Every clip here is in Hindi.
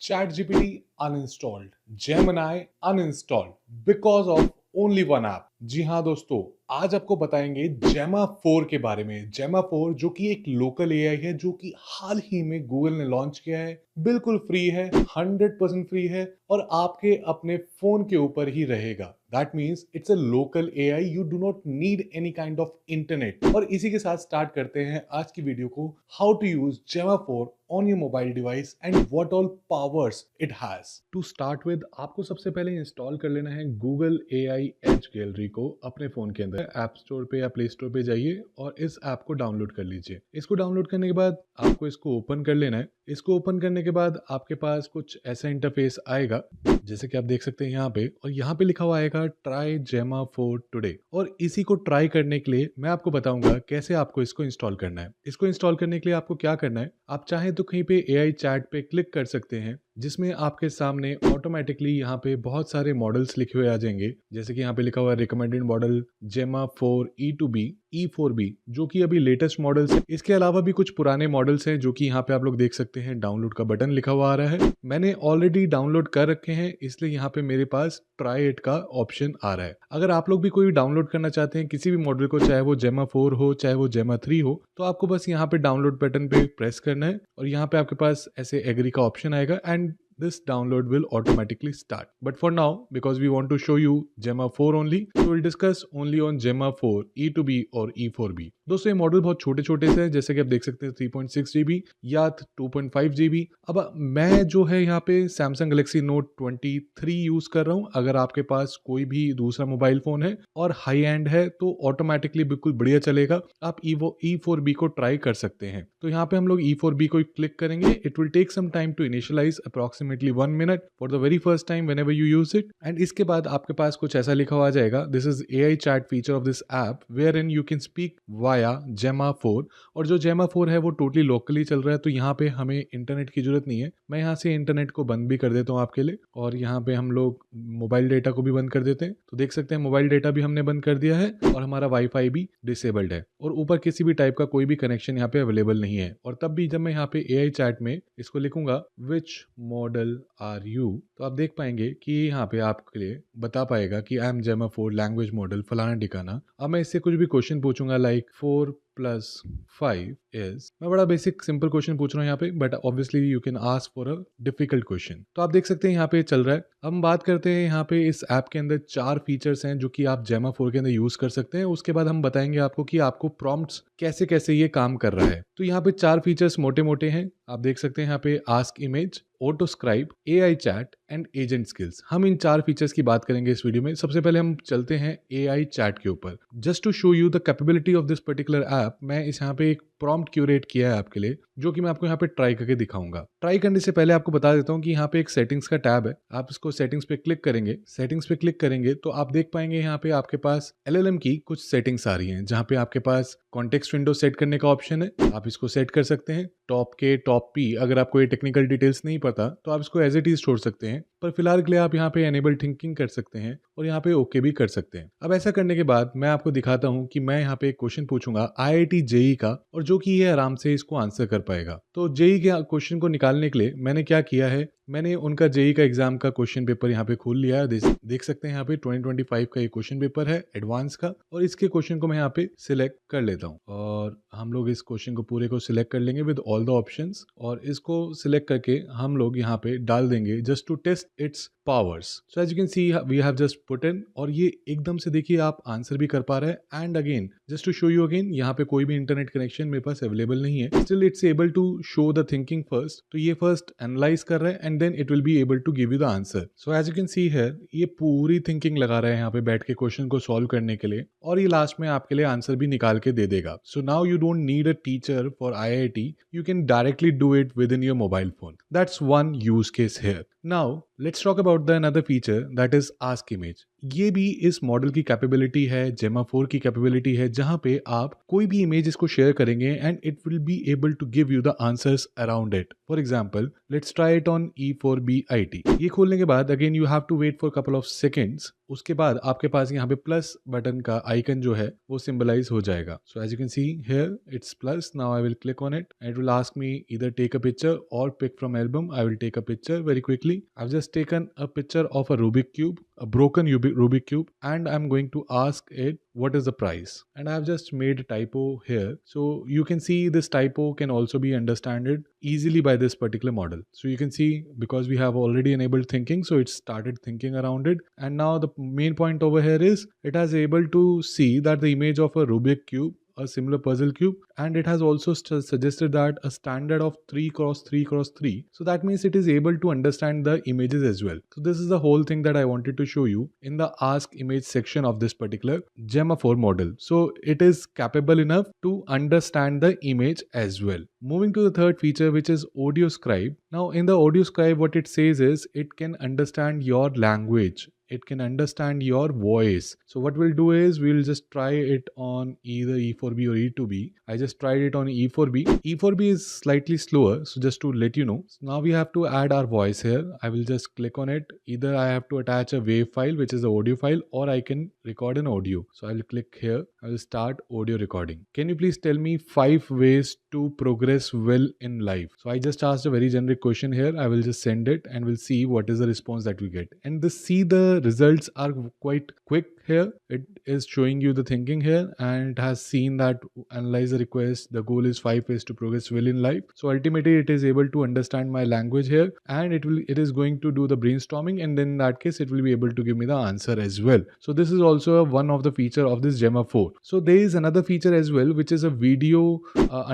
ChatGPT uninstalled, Gemini uninstalled because of only one app। जी हाँ दोस्तों, आज आपको बताएंगे जेमा 4 के बारे में। जेमा 4 जो कि एक लोकल एआई है जो कि हाल ही में गूगल ने लॉन्च किया है। बिल्कुल फ्री है, 100% फ्री है और आपके अपने फोन के ऊपर ही रहेगा। That means it's a local AI, you do not need any kind of internet. और इसी के साथ स्टार्ट करते हैं आज की वीडियो को, how to use Gemma 4 on your mobile device and what all powers it has. To start with आपको सबसे पहले इंस्टॉल कर लेना है गूगल एआई एज गैलरी को अपने फोन के अंदर। ऐप स्टोर पे या प्ले स्टोर पे जाइए और इस ऐप को डाउनलोड कर लीजिए। इसको डाउनलोड करने के बाद आपको इसको ओपन कर लेना है। इसको ओपन करने के बाद आपके पास कुछ ऐसा इंटरफेस आएगा जैसे कि आप देख सकते हैं यहाँ पे, और यहाँ पे लिखा हुआ आएगा ट्राई जेमा 4 टुडे। और इसी को ट्राई करने के लिए मैं आपको बताऊंगा कैसे आपको इसको इंस्टॉल करना है। इसको इंस्टॉल करने के लिए आपको क्या करना है, आप चाहें तो कहीं पे एआई चैट पे क्लिक कर सकते हैं जिसमें आपके सामने ऑटोमेटिकली यहाँ पे बहुत सारे मॉडल्स लिखे हुए आ जाएंगे। जैसे कि यहाँ पे लिखा हुआ है रिकमेंडेड मॉडल जेमा 4 E2B E4B जो कि अभी लेटेस्ट मॉडल्स है। इसके अलावा भी कुछ पुराने मॉडल्स हैं जो कि यहाँ पे आप लोग देख सकते हैं। डाउनलोड का बटन लिखा हुआ आ रहा है। मैंने ऑलरेडी डाउनलोड कर रखे हैं इसलिए यहाँ पे मेरे पास ट्राई इट का ऑप्शन आ रहा है। अगर आप लोग भी कोई डाउनलोड करना चाहते हैं किसी भी मॉडल को, चाहे वो जेमा 4 हो चाहे वो जेमा 3 हो, तो आपको बस यहाँ पे डाउनलोड बटन पे प्रेस करना है और यहाँ पे आपके पास ऐसे एग्री का ऑप्शन आएगा and this download will automatically start. But for now, because we want to show you Gemma 4 only, so we'll discuss only on Gemma 4 E2B और E4B। दोस्तों ये मॉडल बहुत छोटे छोटे से हैं, जैसे कि आप देख सकते हैं 3.6 GB या 2.5 GB। अब मैं जो है यहाँ पे Samsung Galaxy Note 23 यूज कर रहा हूँ। अगर आपके पास कोई भी दूसरा मोबाइल फोन है और हाई एंड है तो ऑटोमेटिकली बिल्कुल बढ़िया चलेगा। आप E4B को ट्राई कर सकते हैं। तो यहाँ पे हम लोग E4B को क्लिक करेंगे। It will take some time to initialise, approximately 1 minute for the very first time whenever you use it. And इसके बाद आपके पास कुछ ऐसा लिखा हुआ आ जाएगा, this is AI chat feature of this app wherein you can speak via Gemma 4। और जो जेमा 4 है वो टोटली लोकली चल रहा है, तो यहाँ पे हमें इंटरनेट की जरूरत नहीं है। मैं यहाँ से इंटरनेट को बंद भी कर देता हूँ आपके लिए, और यहाँ पे हम लोग मोबाइल डेटा को भी बंद कर देते हैं। तो देख सकते हैं मोबाइल डेटा भी हमने बंद कर दिया है और हमारा वाईफाई भी डिसेबल्ड है, और ऊपर किसी भी टाइप का कोई भी कनेक्शन यहाँ पे अवेलेबल नहीं है। और तब भी जब मैं यहाँ पे एआई चैट में इसको लिखूंगा विच मॉडल आर यू, तो आप देख पाएंगे कि यहाँ पे आपके लिए बता पाएगा कि आई एम जेमा 4 लैंग्वेज मॉडल फलाना ठिकाना। अब मैं इससे कुछ भी क्वेश्चन पूछूंगा लाइक 4+5 इज, मैं बड़ा बेसिक सिंपल क्वेश्चन पूछ रहा हूँ यहाँ पे, but obviously you can ask for a difficult question. तो आप देख सकते हैं यहाँ पे चल रहा है। अब हम बात करते हैं यहाँ पे इस ऐप के अंदर 4 फीचर्स हैं जो कि आप जेमा 4 के अंदर यूज कर सकते हैं। उसके बाद हम बताएंगे आपको कि आपको प्रॉम्प्ट्स कैसे कैसे ये काम कर रहा है। तो यहाँ पे 4 फीचर्स मोटे मोटे हैं। आप देख सकते हैं यहाँ पे ask image, auto scribe, AI chat and agent skills. हम इन 4 फीचर्स की बात करेंगे इस वीडियो में। सबसे पहले हम चलते हैं एआई चैट के ऊपर। Just to show you the capability of this particular app, मैं इस यहाँ पे एक प्रॉम्प्ट क्यूरेट किया है आपके लिए, जो कि मैं आपको यहाँ पे ट्राई करके दिखाऊंगा। ट्राई करने से पहले आपको बता देता हूँ कि यहाँ पे एक सेटिंग्स का टैब है। आप इसको सेटिंग्स पे क्लिक करेंगे। सेटिंग्स पे क्लिक करेंगे तो आप देख पाएंगे यहाँ पे आपके पास एलएलएम की कुछ सेटिंग्स आ रही हैं, जहाँ पे आपके पास कॉन्टेक्स्ट विंडो सेट करने का ऑप्शन है। आप इसको सेट कर सकते हैं टॉप के टॉप पी। अगर आपको ये टेक्निकल डिटेल्स नहीं पता तो आप इसको एज इट इज छोड़ सकते हैं, पर फिलहाल के लिए आप यहाँ पे एनेबल थिंकिंग कर सकते हैं और यहाँ पे ओके भी कर सकते हैं। अब ऐसा करने के बाद मैं आपको दिखाता हूँ कि मैं यहाँ पे एक क्वेश्चन पूछूंगा आईआईटी जेई का, और जो कि ये आराम से इसको आंसर कर पाएगा। तो जेई के क्वेश्चन को निकालने के लिए मैंने क्या किया है, मैंने उनका जेई का एग्जाम का क्वेश्चन पेपर यहाँ पे खोल लिया है। देख सकते हैं यहाँ पे 2025 का ये क्वेश्चन पेपर है एडवांस का, और इसके क्वेश्चन को मैं यहाँ पे सिलेक्ट कर लेता हूँ। और हम लोग इस क्वेश्चन को पूरे को सिलेक्ट कर लेंगे विद ऑल द ऑप्शंस, और इसको सिलेक्ट करके हम लोग यहाँ पे डाल देंगे just to test its powers. So as you can see we have just put in, और ये एकदम से देखिए आप आंसर भी कर पा रहे हैं। And again just to show you again, यहाँ पे कोई भी इंटरनेट कनेक्शन मेरे पास अवेलेबल नहीं है, still it's able to show the thinking first. तो ये फर्स्ट एनालाइज कर रहा है and then it will be able to give you the answer. So as you can see here, ये पूरी थिंकिंग लगा रहा है यहाँ पे बैठ के क्वेश्चन को सॉल्व करने के लिए, और ये लास्ट में आपके लिए आंसर भी निकाल के दे देगा। So now you don't need a teacher for IIT, you can directly do it within your mobile phone. That's one use case here. Now let's talk about the another feature, that is ask image. ये भी इस मॉडल की कैपेबिलिटी है, जेमा 4 की कैपेबिलिटी है, जहाँ पे आप कोई भी इमेज इसको शेयर करेंगे and it will be able to give you the answers around it. For example let's try it on E4BIT। ये खोलने के बाद again you have to wait for couple of seconds. उसके बाद आपके पास यहाँ पे प्लस बटन का आइकन जो है वो सिंबलाइज हो जाएगा। So as you can see here it's plus. Now I will click on it and it will ask me either take a picture or pick from album. I will take a picture very quickly. I've just taken a picture of a Rubik cube, a broken Rubik cube, and I'm going to ask it what is the price. And I've just made a typo here. So you can see this typo can also be understood easily by this particular model. So you can see because we have already enabled thinking, so it started thinking around it. And now the main point over here is it has able to see that the image of a Rubik cube, a similar puzzle cube, and it has also suggested that a standard of 3 cross 3 cross 3. So that means it is able to understand the images as well. So this is the whole thing that I wanted to show you in the ask image section of this particular Gemma 4 model. So it is capable enough to understand the image as well. Moving to the third feature, which is audio scribe. Now in the audio scribe, what it says is it can understand your language. It can understand your voice. So what we'll do is we'll just try it on either E4B or E2B. I just tried it on E4B. E4B is slightly slower, so just to let you know. So now we have to add our voice here. I will just click on it. Either I have to attach a WAV file, which is the audio file, or I can record an audio. So I'll click here. I will start audio recording. Can you please tell me 5 ways to progress well in life? So I just asked a very generic question here. I will just send it and we'll see what is the response that we get. And the results are quite quick here. It is showing you the thinking here, and it has seen that analyze the request. The goal is 5 ways to progress well in life. So ultimately it is able to understand my language here, and it is going to do the brainstorming, and then in that case it will be able to give me the answer as well. So this is also one of the feature of this Gemma 4. So there is another feature as well, which is a video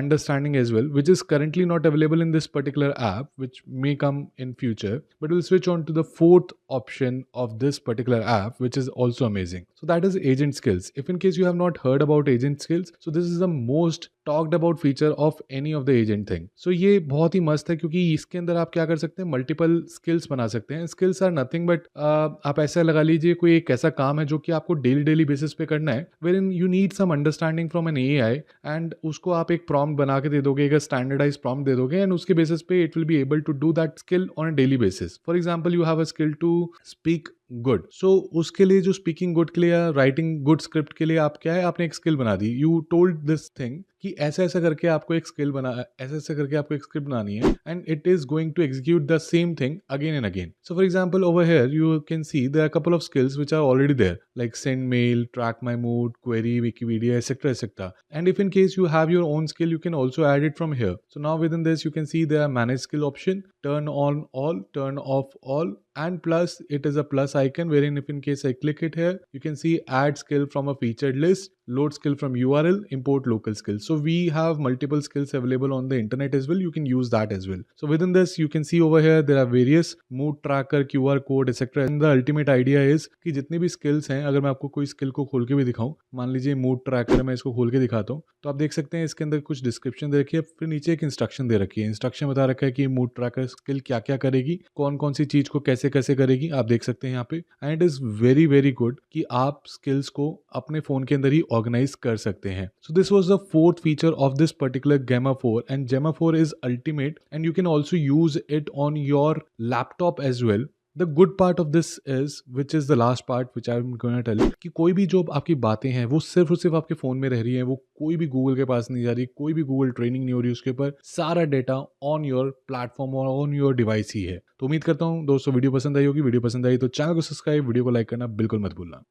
understanding as well, which is currently not available in this particular app, which may come in future. But we'll switch on to the fourth option of this particular app, which is also amazing. So that is agent skills. If in case you have not heard about agent skills, so this is the most talked about feature of any of the agent thing. So ये बहुत ही मस्त है, क्योंकि इसके अंदर आप क्या कर सकते हैं, मल्टीपल स्किल्स बना सकते हैं. स्किल्स आर नथिंग बट आप ऐसा लगा लीजिए कोई एक ऐसा काम है जो कि आपको डेली बेसिस पे करना है, wherein you need some understanding from an AI, and उसको आप एक प्रॉम्प्ट बना के दे दोगे, एक स्टैंडर्डाइज प्रॉम्प्ट दे दोगे, एंड उसके बेसिस पे it will be able to do that skill on a daily basis. For example you have a skill to speak good. So उसके लिए जो स्पीकिंग गुड के लिए या राइटिंग गुड स्क्रिप्ट के लिए आप क्या है, आपने एक स्किल बना दी. यू टोल्ड दिस थिंग कि ऐसा ऐसा करके आपको एक स्किल बना, ऐसा ऐसा करके आपको एक स्क्रिप्ट बनानी है, and it is going to execute the same thing again and again. So for example over here you can see there are couple of skills which are already there, like send mail, track my mood, query Wikipedia, etc, etc. And if in case you have your own skill, you can also add it from here. So now within this you can see there are manage skill option, turn on all, turn off all, and plus it is a plus icon, wherein if in case I click it here, you can see add skill from a featured list, load skill from URL, import local skills. So we have multiple skills available on the internet as well. You can use that as well. So within this you can see over here there are various mood tracker, QR code, etc. And the ultimate idea is कि जितनी भी skills हैं, अगर मैं आपको कोई skill को खोल के भी दिखाऊं, मान लीजिए mood tracker मैं इसको खोल के दिखाता हूँ, तो आप देख सकते हैं इसके अंदर कुछ डिस्क्रिप्शन दे रखी है, फिर नीचे एक इंस्ट्रक्शन दे रखी है. इंस्ट्रक्शन बता रखा है कि mood tracker स्किल क्या क्या करेगी, कौन कौन सी चीज को कैसे कैसे करेगी, आप देख सकते हैं यहाँ पे. And it is very very good कि आप स्किल्स को अपने फोन के अंदर ही ऑर्गेनाइज कर सकते हैं. So this was the fourth feature of this particular Gemma 4, and Gemma 4 is ultimate, and you can also use it on your laptop as well. The good part of this is, which is the last part which I'm going to tell you, कि कोई भी जो आपकी बातें हैं वो सिर्फ और सिर्फ आपके फ़ोन में रह रही हैं, वो कोई भी गूगल के पास नहीं जा रही, कोई भी गूगल ट्रेनिंग नहीं हो रही उसके ऊपर. सारा डेटा ऑन योर प्लेटफॉर्म और ऑन योर डिवाइस ही है. तो उम्मीद करता हूँ दोस्तों वीडियो पसंद आई होगी. वीडियो पसंद आई तो चैनल को सब्सक्राइब, वीडियो को लाइक करना बिल्कुल मत भूलना.